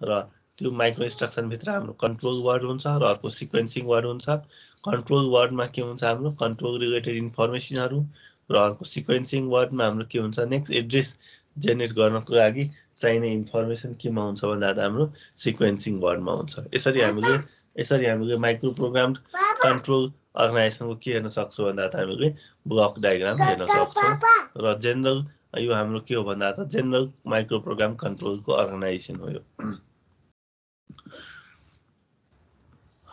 र त्यो micro instruction भित्र हाम्रो कन्ट्रोल वर्ड हुन्छ र अर्को सिक्वेन्सिङ वर्ड हुन्छ। कन्ट्रोल वर्डमा के हुन्छ हाम्रो कन्ट्रोल रिलेटेड इन्फर्मेसनहरू र अर्को सिक्वेन्सिङ वर्डमा हाम्रो के हुन्छ नेक्स्ट एड्रेस जेनेरेट गर्नको लागि चाहिने इन्फर्मेसन केमा हुन्छ भन्दा हाम्रो सिक्वेन्सिङ वर्डमा हुन्छ। यसरी हामीले माइक्रो प्रोग्राम कन्ट्रोल अर्गनाइजेसनको के हेर्न सक्छौँ भन्दा हामीले ब्लक डायग्राम हेर्न सक्छौँ र जेनरल यो हाम्रो के हो भन्दा जेनरल माइक्रो प्रोग्राम कन्ट्रोलको अर्गनाइजेसन हो यो।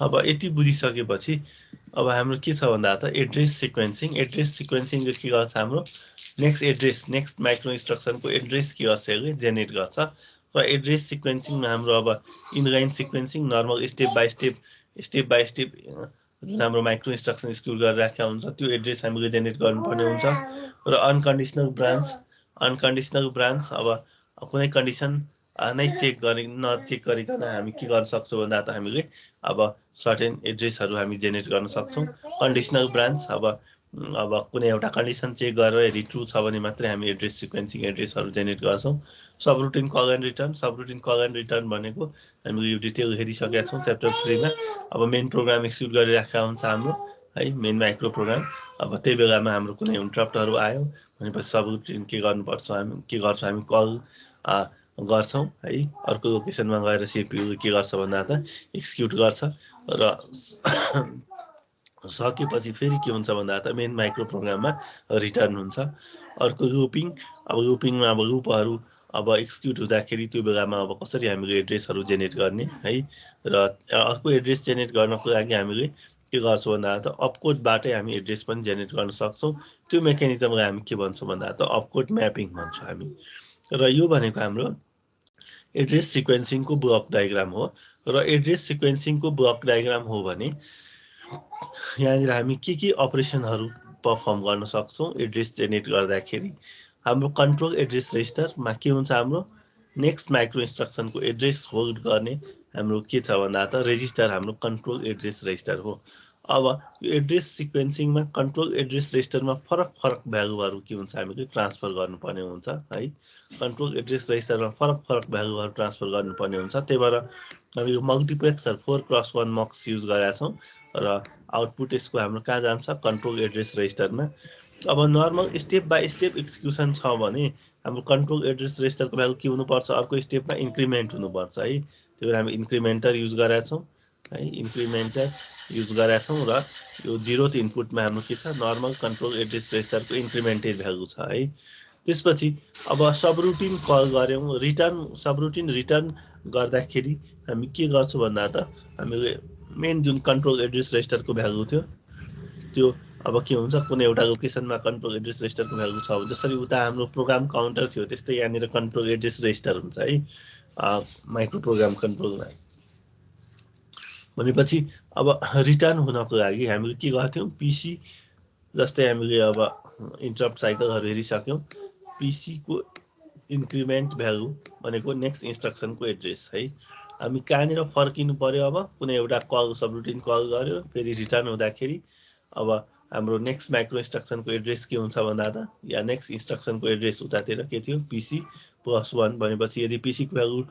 अब यति बुझिसकेपछि अब हाम्रो के छ भन्दा एड्रेस सिक्वेन्सिङले के गर्छ हाम्रो नेक्स्ट माइक्रो इन्स्ट्रक्सनको एड्रेस के गर्छ यसले जेनेरेट गर्छ र एड्रेस सिक्वेन्सिङमा हाम्रो अब inline sequencing normal step by step जुन हाम्रो माइक्रो इन्स्ट्रक्सन एक्जिक्युट गरेर राखेको हुन्छ त्यो एड्रेस हामीले जेनेरेट गर्नुपर्ने हुन्छ र अनकन्डिसनल ब्रान्च अब कुनै कन्डिसन नै चेक गरिकन हामी के गर्न सक्छौँ भन्दा हामीले अब सर्टेन एड्रेसहरू हामी जेनेरेट गर्न सक्छौँ। कन्डिसनल ब्रान्च अब कुनै एउटा कन्डिसन चेक गरेर यदि ट्रु छ भने मात्रै हामी एड्रेस सिक्वेन्सिङ एड्रेसहरू जेनेरेट गर्छौँ। सबरुटिन कल एन्ड रिटर्न भनेको हामीले यो डिटेल हेरिसकेका छौँ च्याप्टर 3 मा। अब मेन प्रोग्राम एक्जिक्युट गरिराखेका हुन्छ हाम्रो है मेन माइक्रो प्रोग्राम। अब त्यही बेलामा हाम्रो कुनै इन्टरप्टहरू आयो भनेपछि सबरुटिन के गर्छौँ हामी कल गर्छौँ है। अर्को लोकेसनमा गएर सिपियु के गर्छ भन्दा एक्जिक्युट गर्छ र सकेपछि फेरि के हुन्छ भन्दा मेन माइक्रो प्रोग्राममा रिटर्न हुन्छ। अर्को लुपिङमा अब लुपहरू अब एक्जिक्युट हुँदाखेरि त्यो बेलामा अब कसरी हामीले एड्रेसहरू जेनेरेट गर्ने है र अर्को एड्रेस जेनेरेट गर्नको लागि हामीले के गर्छौँ भन्दा अपकोडबाटै हामी एड्रेस पनि जेनेरेट गर्न सक्छौँ। त्यो मेकानिजमलाई हामी के भन्छौँ भन्दा अपकोड म्यापिङ भन्छौँ हामी। र यो भनेको हाम्रो एड्रेस सिक्वेन्सिङको ब्लक डायग्राम हो र एड्रेस सिक्वेन्सिङको ब्लक डायग्राम हो भने यहाँनिर हामी के अपरेसनहरू पर्फर्म गर्न सक्छौँ एड्रेस जेनेरेट गर्दाखेरि। हाम्रो कन्ट्रोल एड्रेस रेजिस्टरमा के हुन्छ हाम्रो नेक्स्ट माइक्रो इन्स्ट्रक्सनको एड्रेस होल्ड गर्ने हाम्रो के छ भन्दा रेजिस्टर हाम्रो कन्ट्रोल एड्रेस रेजिस्टर हो। अब यो एड्रेस सिक्वेन्सिङमा कन्ट्रोल एड्रेस रेजिस्टरमा फरक भ्यालुहरू के हुन्छ हामीले ट्रान्सफर गर्नुपर्ने हुन्छ है। कन्ट्रोल एड्रेस रेजिस्टरमा फरक भ्यालुहरू ट्रान्सफर गर्नुपर्ने हुन्छ। त्यही भएर हामी यो मल्टिप्लेक्सर 4x1 मक्स युज गरेका छौँ र आउटपुट यसको हाम्रो कहाँ जान्छ कन्ट्रोल एड्रेस रेजिस्टरमा। अब normal step by step execution छ भने हाम्रो कन्ट्रोल एड्रेस रेजिस्टरको भ्यालु के हुनुपर्छ अर्को स्टेपमा इन्क्रिमेन्ट हुनुपर्छ है। त्यही भएर हामी इन्क्रिमेन्टर युज गरेका छौँ है। इन्क्रिमेन्टर युज गरेका छौँ र यो 0th इनपुटमा हाम्रो के छ नर्मल कन्ट्रोल एड्रेस रेजिस्टरको इन्क्रिमेन्टेड भ्यालु छ है। त्यसपछि अब सबरुटिन कल गऱ्यौँ सबरुटिन रिटर्न गर्दाखेरि हामी के गर्छौँ भन्दा हामीले मेन जुन कन्ट्रोल एड्रेस रेजिस्टरको भ्यालु थियो त्यो अब के हुन्छ कुनै एउटा लोकेसनमा कन्ट्रोल एड्रेस रेजिस्टरको भ्यालु छ जसरी उता हाम्रो प्रोग्राम काउन्टर थियो त्यस्तै यहाँनिर कन्ट्रोल एड्रेस रेजिस्टर हुन्छ है माइक्रो प्रोग्राम कन्ट्रोलमा। भनेपछि अब रिटर्न हुनको लागि हामीले के गर्थ्यौँ पिसी जस्तै हामीले अब इन्टरप्ट साइकलहरू हेरिसक्यौँ। पिसीको इन्क्रिमेन्ट भ्यालु भनेको नेक्स्ट इन्स्ट्रक्सनको एड्रेस है। हामी कहाँनिर फर्किनु पर्यो अब कुनै एउटा सबरुटिन कल गर्यो फेरि रिटर्न हुँदाखेरि अब हाम्रो नेक्स्ट माइक्रो इन्स्ट्रक्सनको एड्रेस के हुन्छ भन्दा या नेक्स्ट इन्स्ट्रक्सनको एड्रेस उतातिर के थियो PC+1 भनेपछि यदि पिसीको भ्यालु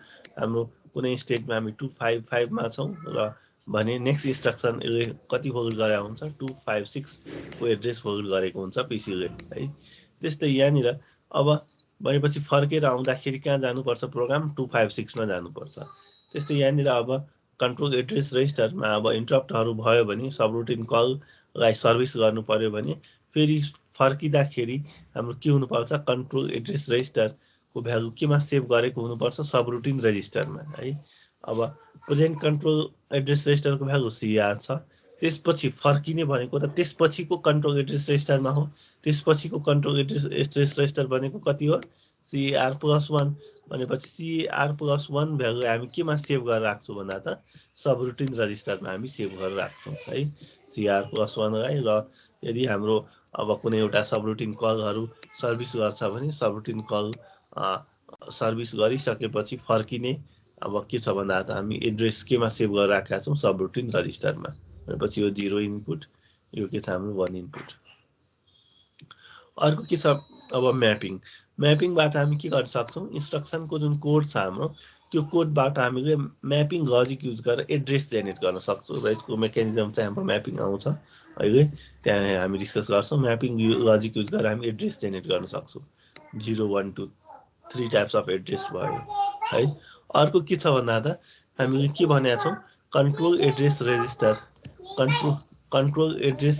हाम्रो कुनै स्टेटमा हामी 255 मा छौँ र भने नेक्स्ट इन्स्ट्रक्सन यसले कति होल्ड गरेको हुन्छ 256 को एड्रेस होल्ड गरेको हुन्छ पिसीले है। त्यस्तै यहाँनिर अब भनेपछि फर्केर आउँदाखेरि कहाँ जानुपर्छ प्रोग्राम 256 मा जानुपर्छ। त्यस्तै यहाँनिर अब कन्ट्रोल एड्रेस रेजिस्टरमा अब इन्टरप्टहरू भयो भने सबरुटिन कललाई सर्भिस गर्नु पर्यो भने फेरि फर्किँदाखेरि हाम्रो के हुनुपर्छ कन्ट्रोल एड्रेस रेजिस्टरको भ्यालु केमा सेभ गरेको हुनुपर्छ सबरुटिन रेजिस्टरमा है। अब प्रेजेन्ट कन्ट्रोल एड्रेस रेजिस्टरको भ्यालु CR छ। त्यसपछि फर्किने भनेको त त्यसपछिको कन्ट्रोल एड्रेस रेजिस्टरमा हो। त्यसपछिको कन्ट्रोल एड्रेस रेजिस्टर भनेको कति हो CR+1 भनेपछि CR+1 भ्यालु हामी केमा सेभ गरेर राख्छौँ भन्दा सबरुटिन रजिस्टरमा हामी सेभ गरेर राख्छौँ है CR+1लाई। र यदि हाम्रो अब कुनै एउटा सबरुटिन कलहरू सर्भिस गर्छ भने सबरुटिन कल सर्भिस गरिसकेपछि फर्किने अब के छ भन्दा हामी एड्रेस केमा सेभ गरेर राखेका छौँ सबरुटिन रजिस्टरमा। भनेपछि यो 0 इनपुट यो के छ हाम्रो 1 इनपुट। अर्को के छ अब म्यापिङबाट हामी के गर्न सक्छौँ इन्स्ट्रक्सनको जुन कोड छ हाम्रो त्यो कोडबाट हामीले म्यापिङ लजिक युज गरेर एड्रेस जेनेरेट गर्न सक्छौँ र यसको मेकानिजम चाहिँ हाम्रो म्यापिङ आउँछ अहिले त्यहाँ हामी डिस्कस गर्छौँ म्यापिङ लजिक युज गरेर हामी एड्रेस जेनेरेट गर्न सक्छौँ 0 1 2 3 टाइप्स अफ एड्रेस भयो है अर्को के छ भन्दा त हामीले के भनेका छौँ control address register control address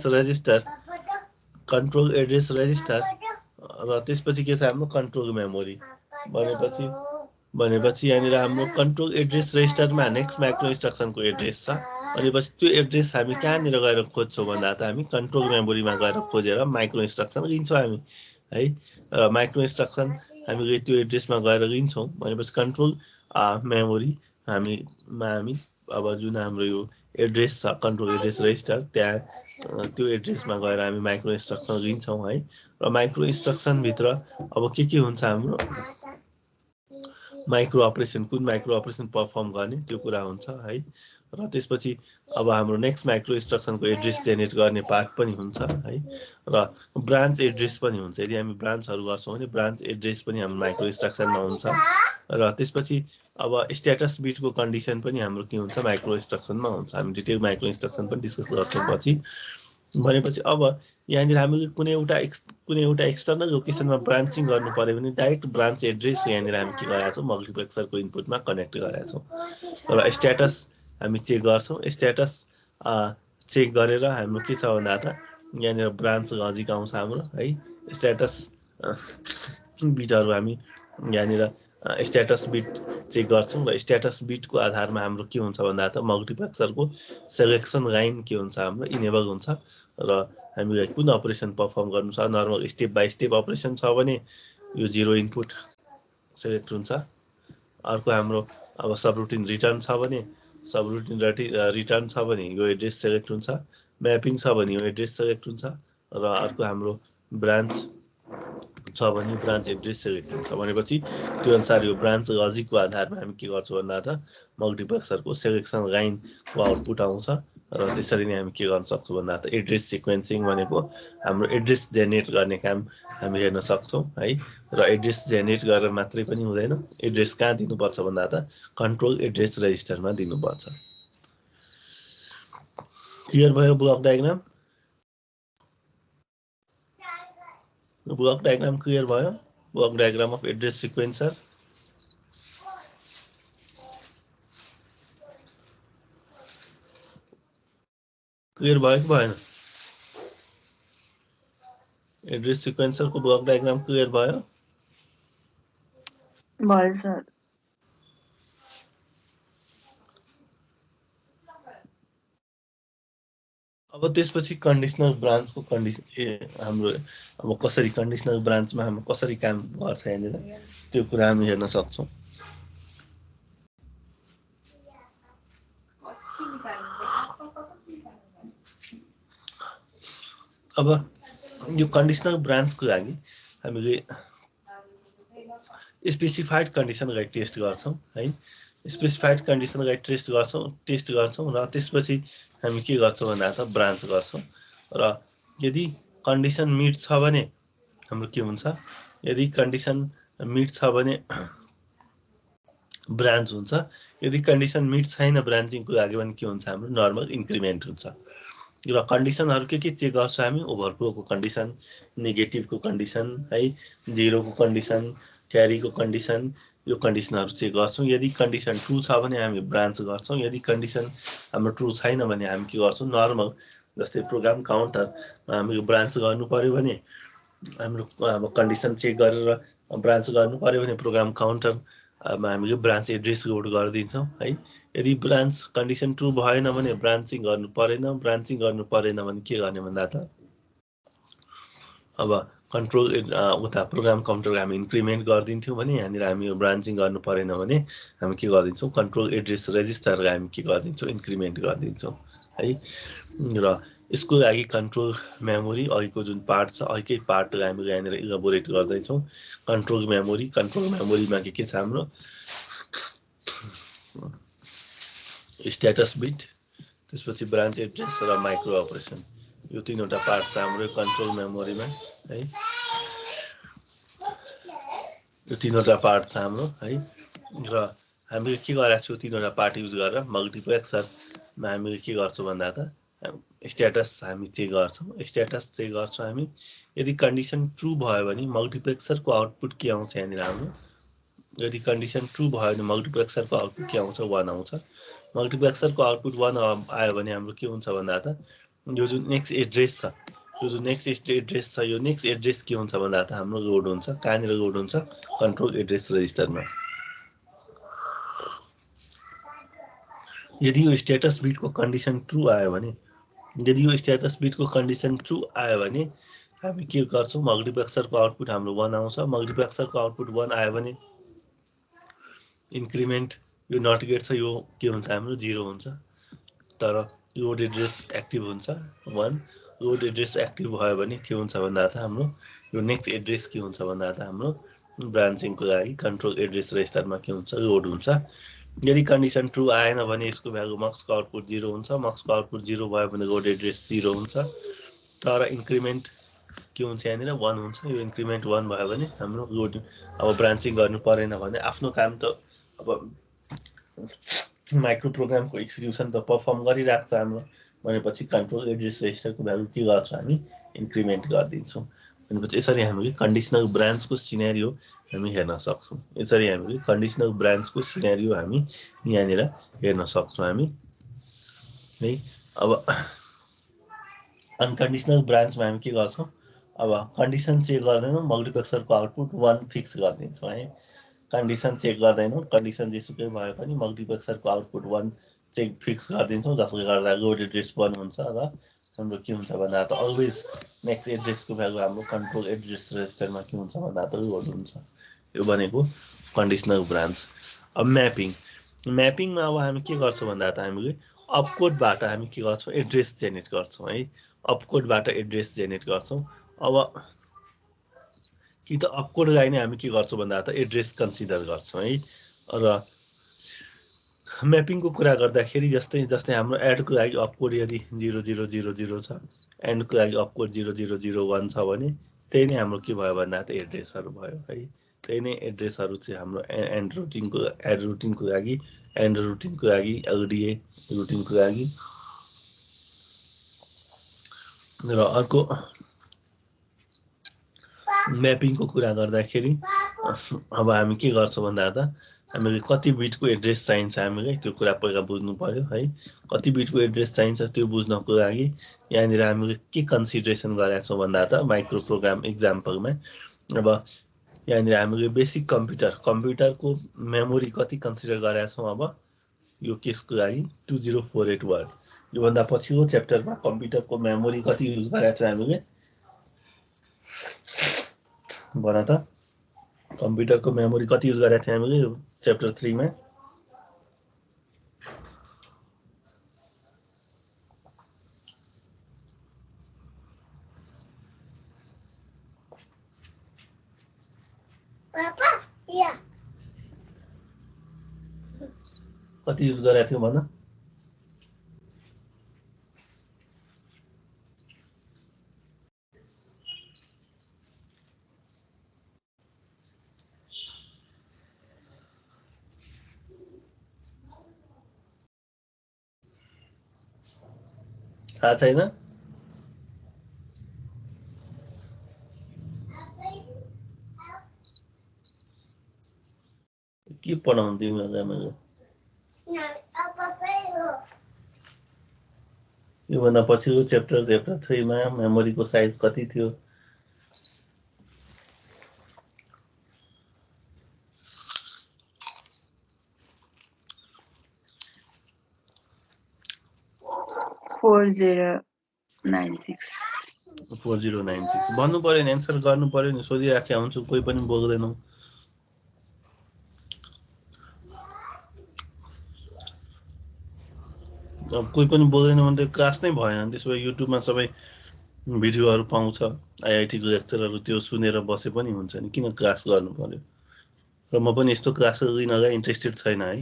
register र त्यसपछि के छ हाम्रो कन्ट्रोल मेमोरी भनेपछि यहाँनिर हाम्रो कन्ट्रोल एड्रेस रेजिस्टरमा नेक्स्ट माइक्रो इन्स्ट्रक्सनको एड्रेस छ भनेपछि त्यो एड्रेस हामी कहाँनिर गएर खोज्छौँ भन्दा त हामी कन्ट्रोल मेमोरीमा गएर खोजेर माइक्रो इन्स्ट्रक्सन लिन्छौँ हामी है र माइक्रो इन्स्ट्रक्सन हामीले त्यो एड्रेसमा गएर लिन्छौँ भनेपछि कन्ट्रोल मेमोरी हामी अब जुन हाम्रो यो एड्रेस छ कन्ट्रोल एड्रेस रेजिस्टर त्यहाँ त्यो एड्रेसमा गएर हामी माइक्रो इन्स्ट्रक्सन लिन्छौँ है र माइक्रो इन्स्ट्रक्सनभित्र अब के हुन्छ हाम्रो माइक्रो अपरेसन कुन माइक्रो अपरेसन पर्फर्म गर्ने त्यो कुरा हुन्छ है र त्यसपछि अब हाम्रो नेक्स्ट माइक्रो इन्स्ट्रक्सनको एड्रेस जेनेरेट गर्ने पार्ट पनि हुन्छ है र ब्रान्च एड्रेस पनि हुन्छ यदि हामी ब्रान्चहरू गर्छौँ भने ब्रान्च एड्रेस पनि हाम्रो माइक्रो इन्स्ट्रक्सनमा हुन्छ र त्यसपछि अब स्ट्याटस बिटको कन्डिसन पनि हाम्रो के हुन्छ माइक्रो इन्स्ट्रक्सनमा हुन्छ हामी डिटेल माइक्रो इन्स्ट्रक्सन पनि डिस्कस गर्छौँ पछि भनेपछि अब यहाँनिर हामीले कुनै एउटा एक्सटर्नल लोकेसनमा ब्रान्चिङ गर्नु पर्यो भने डाइरेक्ट ब्रान्च एड्रेस यहाँनिर हामी के गरेका छौँ मल्टिप्लेक्सरको इनपुटमा कनेक्ट गरेका छौँ र स्ट्याटस हामी चेक गर्छौँ स्ट्याटस चेक गरेर हाम्रो के छ भन्दा त यहाँनिर ब्रान्च लजिक आउँछ हाम्रो है स्ट्याटस बिटहरू हामी यहाँनिर स्ट्याटस बिट चेक गर्छौँ र स्ट्याटस बिटको आधारमा हाम्रो के हुन्छ भन्दा त मल्टिप्लेक्सरको सेलेक्सन लाइन के हुन्छ हाम्रो इनेबल हुन्छ र हामीलाई कुन अपरेसन पर्फर्म गर्नु छ normal step by step operation छ भने यो 0 इनपुट सेलेक्ट हुन्छ अर्को हाम्रो अब सबरुटिन रिटर्न छ भने सबरुटिन रिटर्न छ भने यो एड्रेस सेलेक्ट हुन्छ म्यापिङ छ भने यो एड्रेस सेलेक्ट हुन्छ र अर्को हाम्रो ब्रान्च छ भने ब्रान्च एड्रेस सेलेक्ट हुन्छ भनेपछि त्यो अनुसार यो ब्रान्च लजिकको आधारमा हामी के गर्छौँ भन्दा त मल्टिप्लेक्सरको सेलेक्सन लाइनको आउटपुट आउँछ र त्यसरी नै हामी के गर्न सक्छौँ भन्दा त एड्रेस सिक्वेन्सिङ भनेको हाम्रो एड्रेस जेनेरेट गर्ने काम हामी हेर्न सक्छौँ है र एड्रेस जेनेरेट गरेर मात्रै पनि हुँदैन एड्रेस कहाँ दिनुपर्छ भन्दा त कन्ट्रोल एड्रेस रेजिस्टरमा दिनुपर्छ क्लियर भयो ब्लक डायग्राम क्लियर भयो block diagram of address sequencer clear भयो कि भएन एड्रेस सिक्वेन्सरको ब्लक डायग्राम क्लियर भयो सर अब त्यसपछि कन्डिसनल ब्रान्चको हाम्रो अब कसरी कन्डिसनल ब्रान्चमा हाम्रो कसरी काम गर्छ यहाँनिर त्यो कुरा हामी हेर्न सक्छौँ अब यो कन्डिसनल ब्रान्चको लागि हामीले स्पेसिफाइड कन्डिसनलाई टेस्ट गर्छौँ है स्पेसिफाइड कन्डिसनलाई टेस्ट गर्छौँ र त्यसपछि हामी के गर्छौँ भन्दा त ब्रान्च गर्छौँ र यदि कन्डिसन मिट छ भने हाम्रो के हुन्छ यदि कन्डिसन मिट छ भने ब्रान्च हुन्छ यदि कन्डिसन मिट छैन ब्रान्चिङको लागि भने के हुन्छ हाम्रो नर्मल इन्क्रिमेन्ट हुन्छ र कन्डिसनहरू के चेक गर्छौँ हामी ओभरफ्लोको कन्डिसन नेगेटिभको कन्डिसन है 0 को कन्डिसन क्यारीको कन्डिसन यो कन्डिसनहरू चेक गर्छौँ यदि कन्डिसन ट्रु छ भने हामी ब्रान्च गर्छौँ यदि कन्डिसन हाम्रो ट्रु छैन भने हामी के गर्छौँ नर्मल जस्तै प्रोग्राम काउन्टर हामीले ब्रान्च गर्नु पर्यो भने हाम्रो अब कन्डिसन चेक गरेर ब्रान्च गर्नु पर्यो भने प्रोग्राम काउन्टरमा हामीले ब्रान्च एड्रेस लोड गरिदिन्छौँ है यदि ब्रान्च कन्डिसन ट्रु भएन भने ब्रान्चिङ गर्नु परेन भने के गर्ने भन्दा त अब कन्ट्रोल उता प्रोग्राम काउन्टर हामी इन्क्रिमेन्ट गरिदिन्थ्यौँ भने यहाँनिर हामी यो ब्रान्चिङ गर्नु परेन भने हामी के गरिदिन्छौँ कन्ट्रोल एड्रेस रेजिस्टरलाई हामी के गरिदिन्छौँ इन्क्रिमेन्ट गरिदिन्छौँ है र यसको लागि कन्ट्रोल मेमोरी अहिलेको जुन पार्ट छ अहिलेकै पार्टलाई हामीले यहाँनिर इलाबोरेट गर्दैछौँ कन्ट्रोल मेमोरीमा के छ हाम्रो स्ट्याटस बिट त्यसपछि ब्रान्च एड्रेस र माइक्रो अपरेसन यो तीनवटा पार्ट छ हाम्रो कन्ट्रोल मेमोरीमा है यो तीनवटा पार्ट छ हाम्रो है र हामीले के गरेका छौँ तीनवटा पार्ट युज गरेर मल्टिप्लेक्सरमा हामीले के गर्छौँ भन्दा त स्ट्याटस हामी चेक गर्छौँ। स्ट्याटस चेक गर्छौँ हामी। यदि कन्डिसन ट्रु भयो भने मल्टिप्लेक्सरको आउटपुट के आउँछ यहाँनिर हाम्रो। यदि कन्डिसन ट्रु भयो भने मल्टिप्लेक्सरको आउटपुट के आउँछ 1 आउँछ। मल्टिप्लेक्सरको आउटपुट 1 आयो भने हाम्रो के हुन्छ भन्दा त यो जुन नेक्स्ट एड्रेस छ यो नेक्स्ट एड्रेस के हुन्छ भन्दा त हाम्रो लोड हुन्छ। कहाँनिर लोड हुन्छ कन्ट्रोल एड्रेस रजिस्टरमा। यदि यो स्ट्याटस बिटको कन्डिसन ट्रु आयो भने हामी के गर्छौँ मल्टिप्लेक्सरको आउटपुट हाम्रो 1 आउँछ। मल्टिप्लेक्सरको आउटपुट 1 आयो भने इन्क्रिमेन्ट यो नट गेट छ यो के हुन्छ हाम्रो 0 हुन्छ। तर लोड एड्रेस एक्टिभ हुन्छ 1। लोड एड्रेस एक्टिभ भयो भने के हुन्छ भन्दा त हाम्रो यो नेक्स्ट एड्रेस के हुन्छ भन्दा त हाम्रो ब्रान्चिङको लागि कन्ट्रोल एड्रेस रजिस्टरमा के हुन्छ लोड हुन्छ। यदि कन्डिसन ट्रु आएन भने यसको भ्यालु मक्सको आउटपुट 0 हुन्छ। मक्सको आउटपुट 0 भयो भने लोड एड्रेस 0 हुन्छ। तर इन्क्रिमेन्ट के हुन्छ यहाँनिर 1 हुन्छ। यो इन्क्रिमेन्ट 1 भयो भने हाम्रो लोड अब ब्रान्चिङ गर्नु परेन भने आफ्नो काम त अब माइक्रो प्रोग्रामको एक्जिक्युसन त पर्फर्म गरिरहेको छ हाम्रो भनेपछि कन्ट्रोल एड्रेस रजिस्टरको भ्यालु के गर्छौँ हामी इन्क्रिमेन्ट गरिदिन्छौँ। भनेपछि यसरी हामीले कन्डिसनल ब्रान्चको सिनेरियो हामी हेर्न सक्छौँ। यसरी हामीले कन्डिसनल ब्रान्चको सिनेरियो हामी यहाँनिर हेर्न सक्छौँ हामी है। अब अनकन्डिसनल ब्रान्चमा हामी के गर्छौँ अब कन्डिसन चेक गर्दैनौँ मल्टिप्लेक्सरको आउटपुट 1 फिक्स गरिदिन्छौँ है। कन्डिसन चेक गर्दैनौँ कन्डिसन जेसुकै भए पनि मल्टिप्लेक्सरको आउटपुट 1 चेक फिक्स गरिदिन्छौँ जसले गर्दा लोड एड्रेस 1 हुन्छ र हाम्रो के हुन्छ भन्दा त अलवेज नेक्स्ट एड्रेसको भ्यालु हाम्रो कन्ट्रोल एड्रेस रजिस्टरमा के हुन्छ भन्दा त लोड हुन्छ। यो भनेको कन्डिसनल ब्रान्च। अब म्यापिङमा अब हामी के गर्छौँ भन्दा त हामीले अपकोडबाट हामी के गर्छौँ एड्रेस जेनेरेट गर्छौँ है। अपकोडबाट एड्रेस जेनेरेट गर्छौँ। अब कि त अपकोडलाई नै हामी के गर्छौँ भन्दा त एड्रेस कन्सिडर गर्छौँ है। र म्यापिङको कुरा गर्दाखेरि जस्तै हाम्रो एडको लागि अपकोड यदि 0000 छ एन्डको लागि अपकोड 0001 छ भने त्यही नै हाम्रो के भयो भन्दा त एड्रेसहरू भयो है। त्यही नै एड्रेसहरू चाहिँ हाम्रो एड रुटिनको लागि एलडिए रुटिनको लागि। र अर्को म्यापिङको कुरा गर्दाखेरि अब हामी के गर्छौँ भन्दा त हामीले कति बिटको एड्रेस चाहिन्छ हामीलाई त्यो कुरा पहिला बुझ्नु पर्यो है। कति बिटको एड्रेस चाहिन्छ त्यो बुझ्नको लागि यहाँनिर हामीले के कन्सिडरेसन गरेका छौँ भन्दा त माइक्रो प्रोग्राम इक्जाम्पलमा अब यहाँनिर हामीले बेसिक कम्प्युटरको मेमोरी कति कन्सिडर गरेका छौँ। अब यो केसको लागि 20481 योभन्दा पछिल्लो च्याप्टरमा कम्प्युटरको मेमोरी कति युज गरेका छौँ हामीले भन त कम्प्युटरको मेमोरी कति युज गरेका थियौँ हामीले च्याप्टर 3 मा 'कति युज गरेका थियौँ भन। थाहा छैन के पढाउँथ्यौँ मैले योभन्दा पछिल्लो च्याप्टर 3 मा मेमोरीको साइज कति थियो। भन्नु पर्यो नि एन्सर गर्नु पर्यो नि। सोधिराखेका हुन्छु कोही पनि बोल्दैनौ। अब कोही पनि बोल्दैन भने त क्लास नै भएन। त्यसो भए युट्युबमा सबै भिडियोहरू पाउँछ आइआइटीको लेक्चरहरू त्यो सुनेर बसे पनि हुन्छ नि किन क्लास गर्नु पर्यो। र म पनि यस्तो क्लासहरू लिनलाई इन्ट्रेस्टेड छैन है।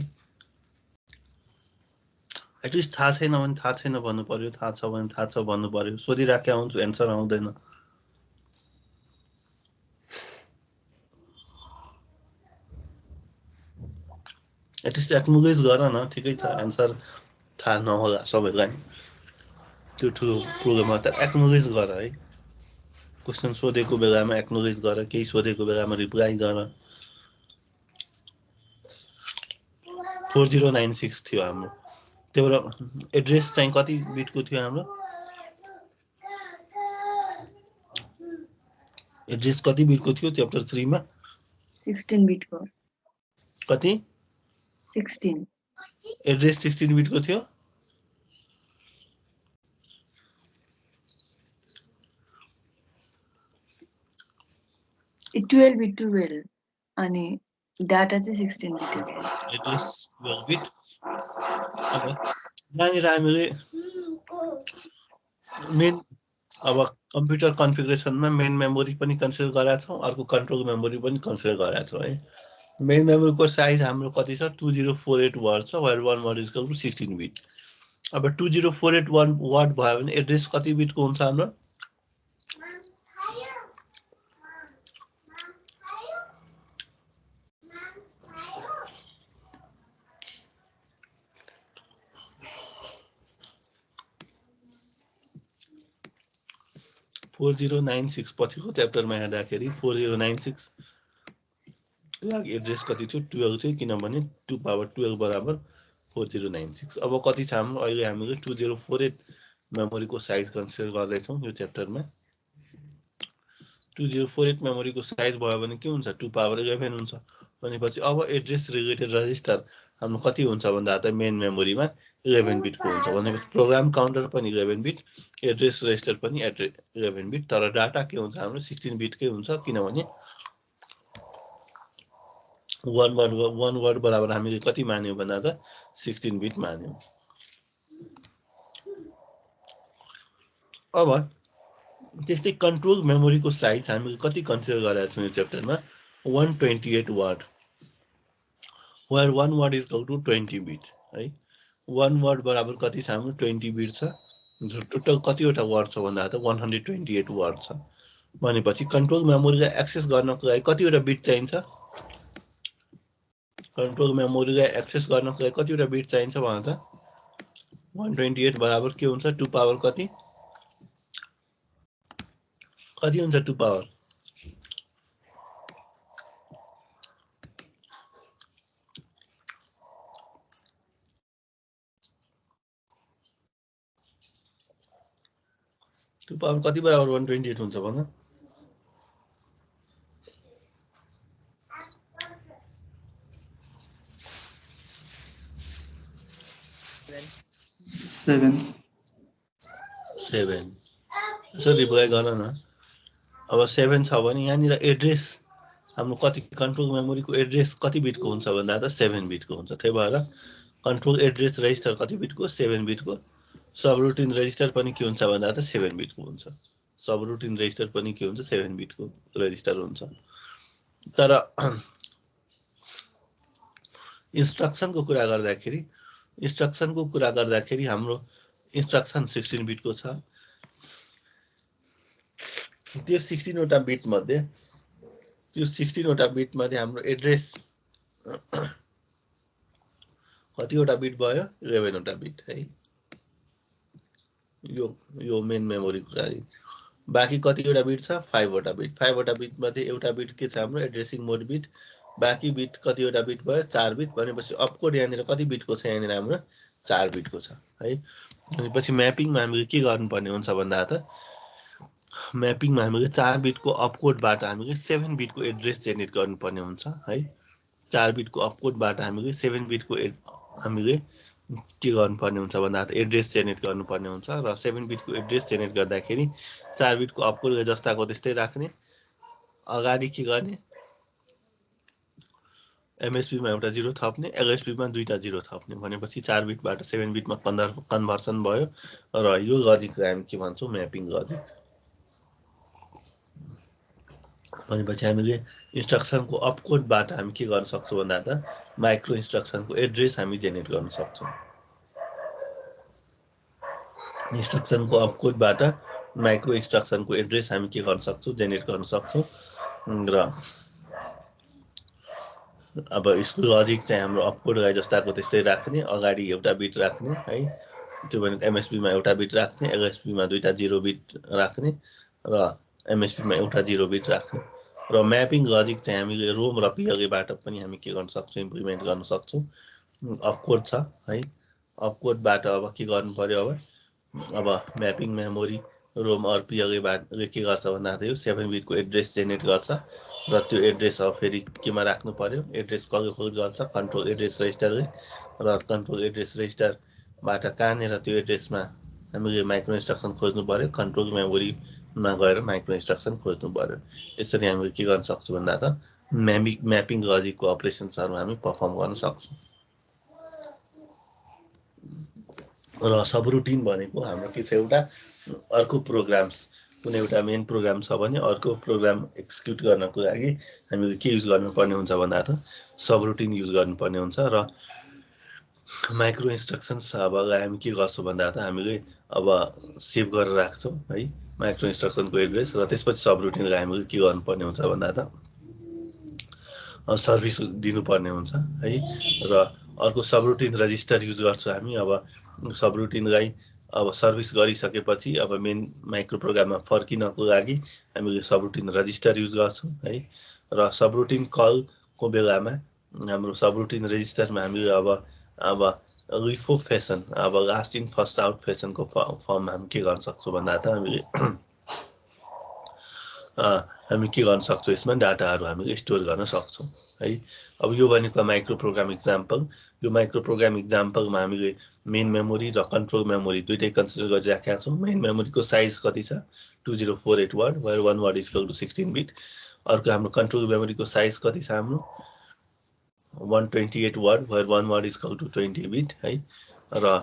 एटलिस्ट थाहा छैन भने थाहा छैन भन्नु पर्यो, थाहा छ भने थाहा छ भन्नु पर्यो। सोधिराखेका हुन्छु एन्सर आउँदैन। एटलिस्ट एक्नोलेज गर न, ठिकै छ। एन्सर थाहा नहोला सबैलाई, त्यो ठुलो प्रोग्राममा त एक्नोलेज गर है। क्वेसन सोधेको बेलामा एक्नोलेज गर, केही सोधेको बेलामा रिप्लाई गर। 4096 थियो हाम्रो। त्यो भएर एड्रेस चाहिँ कति बिटको थियो हाम्रो? एड्रेस कति बिटको थियो च्याप्टर 3 मा? 16 बिटको। कति? 16। एड्रेस 16 बिटको थियो। ए 12 बिट 12 अनि डाटा चाहिँ 16 बिट हो। Address 12 beet. अब यहाँनिर हामीले मेन अब कम्प्युटर कन्फिगरेसनमा मेन मेमोरी पनि कन्सिडर गरेका छौँ, अर्को कन्ट्रोल मेमोरी पनि कन्सिडर गरेका छौँ है। मेन मेमोरीको साइज हाम्रो कति छ? 2048 वर्ड छ, where 1 word is equal to 16 bit. अब 2048 वर्ड भयो भने एड्रेस कति बिटको हुन्छ हाम्रो? 4096 पछिको च्याप्टरमा हेर्दाखेरि 4096 लागि एड्रेस कति थियो? 12 थियो, किनभने 2 पावर 12 बराबर 4096। अब कति छ हाम्रो? अहिले हामीले 2048 मेमोरीको साइज कन्सिडर गर्दैछौँ यो च्याप्टरमा। 2048 मेमोरीको साइज भयो भने के हुन्छ? 2 पावर 11 हुन्छ। भनेपछि अब एड्रेस रिलेटेड रजिस्टर हाम्रो कति हुन्छ भन्दा त मेन मेमोरीमा 11 बिटको हुन्छ। भनेपछि प्रोग्राम काउन्टर पनि 11 बिट, एड्रेस रजिस्टर पनि 11 बिट, तर डाटा के हुन्छ हाम्रो? 16 बिटकै हुन्छ, किनभने वन वर्ड बराबर हामीले कति मान्यौँ भन्दा त 16 बिट मान्यौँ। अब त्यस्तै कन्ट्रोल मेमोरीको साइज हामीले कति कन्सिडर गरेका छौँ यो च्याप्टरमा? 128 word, where 1 word is equal to 20 bit है। 1 वर्ड बराबर कति छ हाम्रो? 20 बिट छ। टोटल कतिवटा वर्ड छ भन्दा त 128 वर्ड छ। भनेपछि कन्ट्रोल मेमोरीलाई एक्सेस गर्नको लागि कतिवटा बिट चाहिन्छ? कन्ट्रोल मेमोरीलाई एक्सेस गर्नको लागि कतिवटा बिट चाहिन्छ भने त 128 बराबर के हुन्छ? 2 पावर कति? कति हुन्छ 2 पावर? टु पावर कति बराबर 128 हुन्छ भन? 7। यसो रिप्लाई गर न। अब 7 छ भने यहाँनिर एड्रेस हाम्रो कति? कन्ट्रोल मेमोरीको एड्रेस कति बिटको हुन्छ भन्दा त 7 बिटको हुन्छ। त्यही भएर कन्ट्रोल एड्रेस रजिस्टर कति बिटको? 7 बिटको। सबरुटिन रजिस्टर पनि के हुन्छ भन्दा त 7 बिटको हुन्छ। सबरुटिन रजिस्टर पनि के हुन्छ? 7 बिटको रजिस्टर हुन्छ। तर इन्स्ट्रक्सनको कुरा गर्दाखेरि हाम्रो इन्स्ट्रक्सन 16 बिटको छ। त्यो 16 वटा बिट मध्ये हाम्रो एड्रेस कतिवटा बिट भयो? 11 वटा बिट है। यो मेन मेमोरीको लागि। बाँकी कतिवटा बिट छ? 5 वटा बिट। 5 वटा बिट मध्ये एउटा बिट के छ हाम्रो? एड्रेसिङ मोड बिट। बाँकी बिट कतिवटा बिट भयो? 4 बिट। भनेपछि अपकोड यहाँनिर कति बिटको छ? यहाँनिर हाम्रो 4 बिटको छ है। भनेपछि म्यापिङमा हामीले के गर्नुपर्ने हुन्छ भन्दा त म्यापिङमा हामीले 4 बिटको अपकोडबाट हामीले 7 बिटको एड्रेस जेनेरेट गर्नुपर्ने हुन्छ है। 4 बिटको अपकोडबाट हामीले 7 बिटको हामीले के गर्नुपर्ने हुन्छ भन्दा त एड्रेस जेनेरेट गर्नुपर्ने हुन्छ। र 7 बिटको एड्रेस जेनेरेट गर्दाखेरि 4 बिटको अपकोड जस्ताको त्यस्तै राख्ने, अगाडि के गर्ने? एमएसपीमा एउटा 0 थप्ने, एलएसपीमा 2टा 0 थप्ने। भनेपछि 4 बिटबाट 7 बिटमा कन्भर्सन भयो। र यो लजिकलाई हामी के भन्छौँ? Mapping logic. भनेपछि हामीले इन्स्ट्रक्सनको अपकोडबाट हामी के गर्न सक्छौँ भन्दा त माइक्रो इन्स्ट्रक्सनको एड्रेस हामी जेनेरेट गर्न सक्छौँ। इन्स्ट्रक्सनको अपकोडबाट माइक्रो इन्स्ट्रक्सनको एड्रेस हामी के गर्न सक्छौँ? जेनेरेट गर्न सक्छौँ। र अब यसको लजिक चाहिँ हाम्रो अपकोड गए जस्ताको त्यस्तै राख्ने, अगाडि एउटा बिट राख्ने है, त्यो भने एमएसपीमा एउटा बिट राख्ने, एलएसपीमा दुईटा 0 बिट राख्ने र एमएसपीमा एउटा 0 बिट राख्ने। र म्यापिङ लजिक चाहिँ हामीले रोम र पिएलएबाट पनि हामी के गर्न सक्छौँ, इम्प्लिमेन्ट गर्न सक्छौँ। अपकोड छ है, अपकोडबाट अब के गर्नु पर्यो, अब म्यापिङ मेमोरी रोम अर पिएलएले के गर्छ भन्दाखेरि 7 बिटको एड्रेस जेनेरेट गर्छ र त्यो एड्रेस अब फेरि केमा राख्नु पर्यो, एड्रेस कसले गर्छ, कन्ट्रोल एड्रेस रजिस्टरले, र कन्ट्रोल एड्रेस रजिस्टरबाट कहाँनिर त्यो एड्रेसमा हामीले माइक्रो इन्स्ट्रक्सन खोज्नु पर्यो, कन्ट्रोल मेमोरीमा गएर माइक्रो इन्स्ट्रक्सन खोज्नु पर्यो। यसरी हामीले के गर्न सक्छौँ भन्दा त म्यापिङ लजिकको अपरेसन्सहरू हामी पर्फर्म गर्न सक्छौँ। र सबरुटिन भनेको हाम्रो के छ, एउटा अर्को प्रोग्राम, कुनै एउटा मेन प्रोग्राम छ भने अर्को प्रोग्राम एक्जिक्युट गर्नको लागि हामीले के युज गर्नुपर्ने हुन्छ भन्दा त सबरुटिन युज गर्नुपर्ने हुन्छ। र माइक्रो इन्स्ट्रक्सन्स अब हामी के गर्छौँ भन्दा त हामीले अब सेभ गरेर राख्छौँ है माइक्रो इन्स्ट्रक्सनको एड्रेस, र त्यसपछि सबरुटिनलाई हामीले के गर्नुपर्ने हुन्छ भन्दा त सर्भिस दिनुपर्ने हुन्छ है। र अर्को सबरुटिन रजिस्टर युज गर्छौँ हामी। अब सबरुटिनलाई अब सर्भिस गरिसकेपछि अब मेन माइक्रो प्रोग्राममा फर्किनको लागि हामीले सबरुटिन रजिस्टर युज गर्छौँ है। र सबरुटिन कलको बेलामा हाम्रो सबरुटिन रजिस्टरमा हामीले अब लिफो फेसन, अब लास्ट इन फर्स्ट आउट फेसनको फर्ममा हामी के गर्न सक्छौँ भन्दा त हामी के गर्न सक्छौँ, यसमा डाटाहरू हामीले स्टोर गर्न सक्छौँ है। अब यो भनेको माइक्रो प्रोग्राम इक्जाम्पल। यो माइक्रो प्रोग्राम इक्जाम्पलमा हामीले मेन मेमोरी र कन्ट्रोल मेमोरी दुइटै कन्सिडर गरिराखेका छौँ। मेन मेमोरीको साइज कति छ, 2048 word, where 1 word equal to 16 bit. अर्को हाम्रो कन्ट्रोल मेमोरीको साइज कति छ, हाम्रो 128 word, where 1 word equal to 20 bit है। र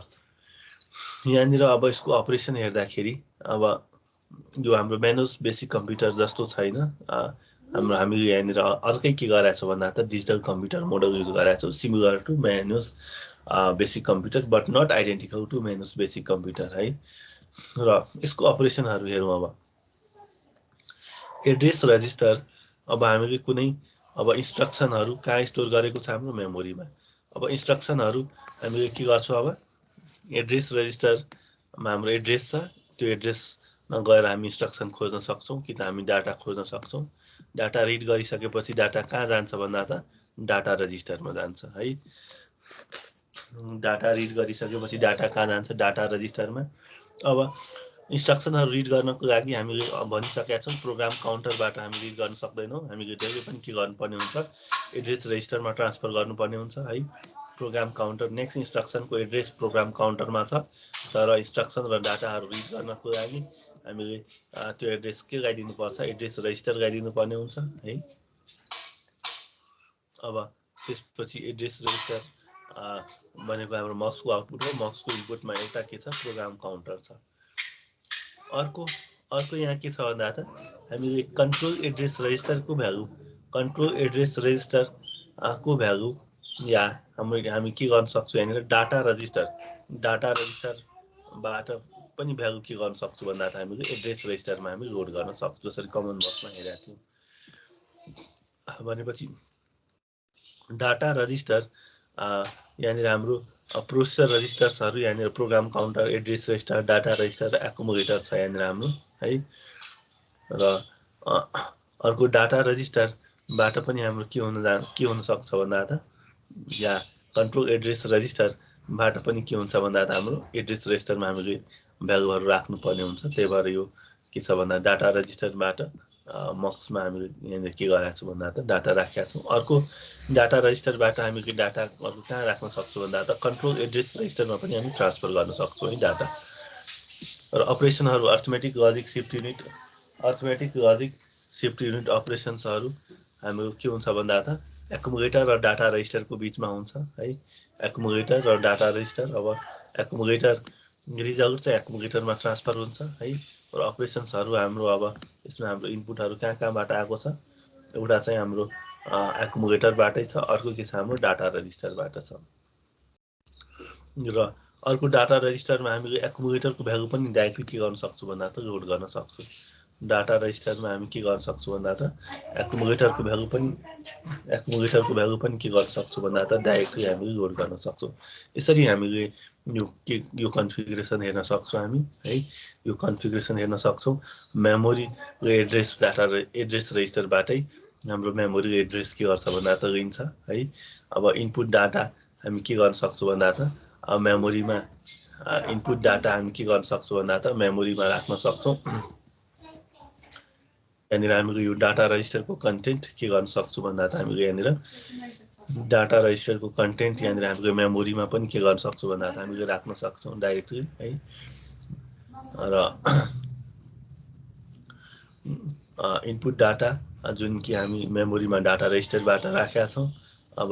यहाँनिर अब यसको अपरेसन हेर्दाखेरि अब यो हाम्रो म्यानुस बेसिक कम्प्युटर जस्तो छैन। हामीले यहाँनिर अर्कै के गराएको छ भन्दा त डिजिटल कम्प्युटर मोडल युज गराएको छौँ, similar to Mano's basic computer but not identical to Mano's basic computer है। र यसको अपरेसनहरू हेरौँ। अब एड्रेस रजिस्टर, अब हामीले कुनै अब इन्स्ट्रक्सनहरू कहाँ स्टोर गरेको छ, हाम्रो मेमोरीमा। अब इन्स्ट्रक्सनहरू हामीले के गर्छौँ, अब एड्रेस रजिस्टरमा हाम्रो एड्रेस छ, त्यो एड्रेसमा गएर हामी इन्स्ट्रक्सन खोज्न सक्छौँ कि त हामी डाटा खोज्न सक्छौँ। डाटा रिड गरिसकेपछि डाटा कहाँ जान्छ भन्दा त डाटा रजिस्टरमा जान्छ है। डाटा रिड गरिसकेपछि डाटा कहाँ जान्छ, डाटा रजिस्टरमा। अब इन्स्ट्रक्सनहरू रिड गर्नको लागि हामीले भनिसकेका छौँ प्रोग्राम काउन्टरबाट हामी रिड गर्न सक्दैनौँ। हामीले जहिले पनि के गर्नुपर्ने हुन्छ, एड्रेस रजिस्टरमा ट्रान्सफर गर्नुपर्ने हुन्छ है। प्रोग्राम काउन्टर नेक्स्ट इन्स्ट्रक्सनको एड्रेस प्रोग्राम काउन्टरमा छ, तर इन्स्ट्रक्सन र डाटाहरू रिड गर्नको लागि हामीले त्यो एड्रेस के लगाइदिनुपर्छ, एड्रेस रजिस्टर लगाइदिनुपर्ने हुन्छ है। अब त्यसपछि एड्रेस रजिस्टर भनेको हाम्रो मक्सको आउटपुट हो। मक्सको इनपुटमा एउटा के छ, प्रोग्राम काउन्टर छ। अर्को यहाँ के छ भन्दा त हामीले कन्ट्रोल एड्रेस रजिस्टरको भ्यालु, कन्ट्रोल एड्रेस रजिस्टरको भ्यालु या हामी के गर्न सक्छौँ, यहाँनिर डाटा रजिस्टरबाट पनि भ्यालु के गर्न सक्छौँ भन्दा त हामीले एड्रेस रजिस्टरमा हामी लोड गर्न सक्छौँ, जसरी कमन बक्समा हेरेका थियौँ। भनेपछि डाटा रजिस्टर यहाँनिर हाम्रो प्रोसेसर रजिस्टर्सहरू, यहाँनिर program counter, address register, data register र एकोमोडेटर छ यहाँनिर हाम्रो है। र अर्को डाटा रजिस्टरबाट पनि हाम्रो के हुन सक्छ भन्दा त या कन्ट्रोल एड्रेस रजिस्टरबाट पनि के हुन्छ भन्दा त हाम्रो एड्रेस रजिस्टरमा हामीले भ्यालुहरू राख्नुपर्ने हुन्छ। त्यही भएर यो के छ भन्दा डाटा रजिस्टरबाट मक्समा हामीले यहाँनिर के गरेका छौँ भन्दा त डाटा राखेका छौँ। अर्को डाटा रजिस्टरबाट हामीले डाटाहरू कहाँ राख्न सक्छौँ भन्दा त कन्ट्रोल एड्रेस रजिस्टरमा पनि हामी ट्रान्सफर गर्न सक्छौँ है डाटा। र अपरेसनहरू arithmetic logic shift unit, arithmetic logic shift unit अपरेसन्सहरू हाम्रो के हुन्छ भन्दा त एकुमुलेटर र डाटा रजिस्टरको बिचमा हुन्छ है। एकुमुलेटर र डाटा रजिस्टर, अब एकुमुलेटर रिजल्ट चाहिँ एकुमुलेटरमा ट्रान्सफर हुन्छ है। र अपरेसन्सहरू हाम्रो अब यसमा हाम्रो इनपुटहरू कहाँबाट आएको छ, एउटा चाहिँ हाम्रो एकुमुलेटरबाटै छ, अर्को के छ हाम्रो डाटा रजिस्टरबाट छ। र अर्को डाटा रजिस्टरमा हामीले एकुमुलेटरको भ्यालु पनि डाइरेक्टली के गर्न सक्छौँ भन्दा त लोड गर्न सक्छौँ। डाटा रजिस्टरमा हामी के गर्न सक्छौँ भन्दा त एकुमुलेटरको भ्यालु पनि के गर्न सक्छौँ भन्दा त डाइरेक्टली हामीले लोड गर्न सक्छौँ। यसरी हामीले यो कन्फिगरेसन हेर्न सक्छौँ हामी है। यो कन्फिगरेसन हेर्न सक्छौँ। मेमोरी र एड्रेस रजिस्टरबाटै हाम्रो मेमोरी एड्रेस के गर्छ भन्दा त लिन्छ है। अब इनपुट डाटा हामी के गर्न सक्छौँ भन्दा त मेमोरीमा इनपुट डाटा हामी के गर्न सक्छौँ भन्दा त मेमोरीमा राख्न सक्छौँ। यहाँनिर हामीले यो डाटा रजिस्टरको कन्टेन्ट के गर्न सक्छौँ भन्दा त हामीले यहाँनिर डाटा रजिस्टरको कन्टेन्ट यहाँनिर हामीले मेमोरीमा पनि के गर्न सक्छौँ भन्दा त हामीले राख्न सक्छौँ डाइरेक्टली है। र इनपुट डाटा जुन कि हामी मेमोरीमा डाटा रजिस्टरबाट राखेका छौँ। अब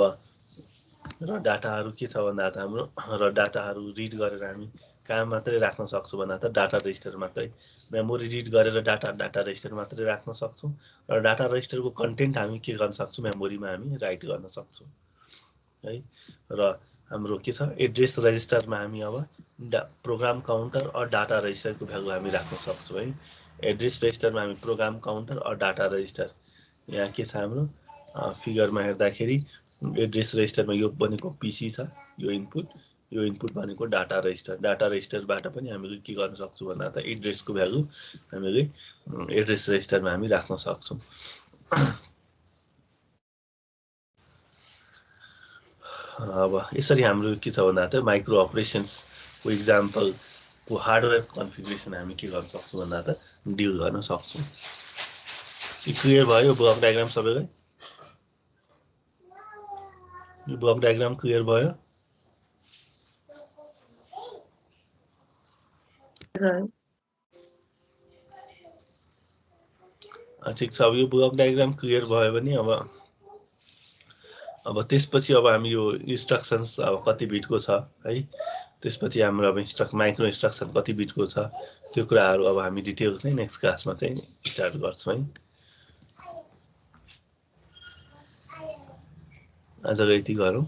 र डाटाहरू के छ भन्दा त हाम्रो डाटाहरू रिड गरेर हामी कहाँ मात्रै राख्न सक्छौँ भन्दा त डाटा रजिस्टर मात्रै। मेमोरी रिड गरेर डाटा रजिस्टर मात्रै राख्न सक्छौँ र डाटा रजिस्टरको कन्टेन्ट हामी के गर्न सक्छौँ मेमोरीमा हामी राइट गर्न सक्छौँ है। र हाम्रो के छ एड्रेस रजिस्टरमा हामी अब प्रोग्राम काउन्टर और डाटा रजिस्टरको भ्यालु हामी राख्न सक्छौँ है। एड्रेस रजिस्टरमा हामी प्रोग्राम काउन्टर और डाटा रजिस्टर यहाँ के छ हाम्रो फिगरमा हेर्दाखेरि एड्रेस रजिस्टरमा यो भनेको पिसी छ, यो इनपुट भनेको डाटा रजिस्टरबाट पनि हामीले के गर्न सक्छौँ भन्दा त एड्रेसको भ्यालु हामीले एड्रेस रजिस्टरमा हामी राख्न सक्छौँ। अब यसरी हाम्रो के छ भन्दा त माइक्रो अपरेसन्सको इक्जाम्पलको हार्डवेयर कन्फिगरेसन हामी के गर्न सक्छौँ भन्दा त डिल गर्न सक्छौँ। क्लियर भयो ब्लक डायग्राम सबैलाई? यो ब्लक डायग्राम क्लियर भयो? ठिक छ। अब यो ब्लक डायग्राम क्लियर भयो भने अब त्यसपछि अब हामी यो इन्स्ट्रक्सन्स अब कति बिटको छ है, त्यसपछि हाम्रो अब माइक्रो इन्स्ट्रक्सन कति बिटको छ त्यो कुराहरू अब हामी डिटेल्स नै नेक्स्ट क्लासमा चाहिँ स्टार्ट गर्छौँ है। आजलाई यति गरौँ।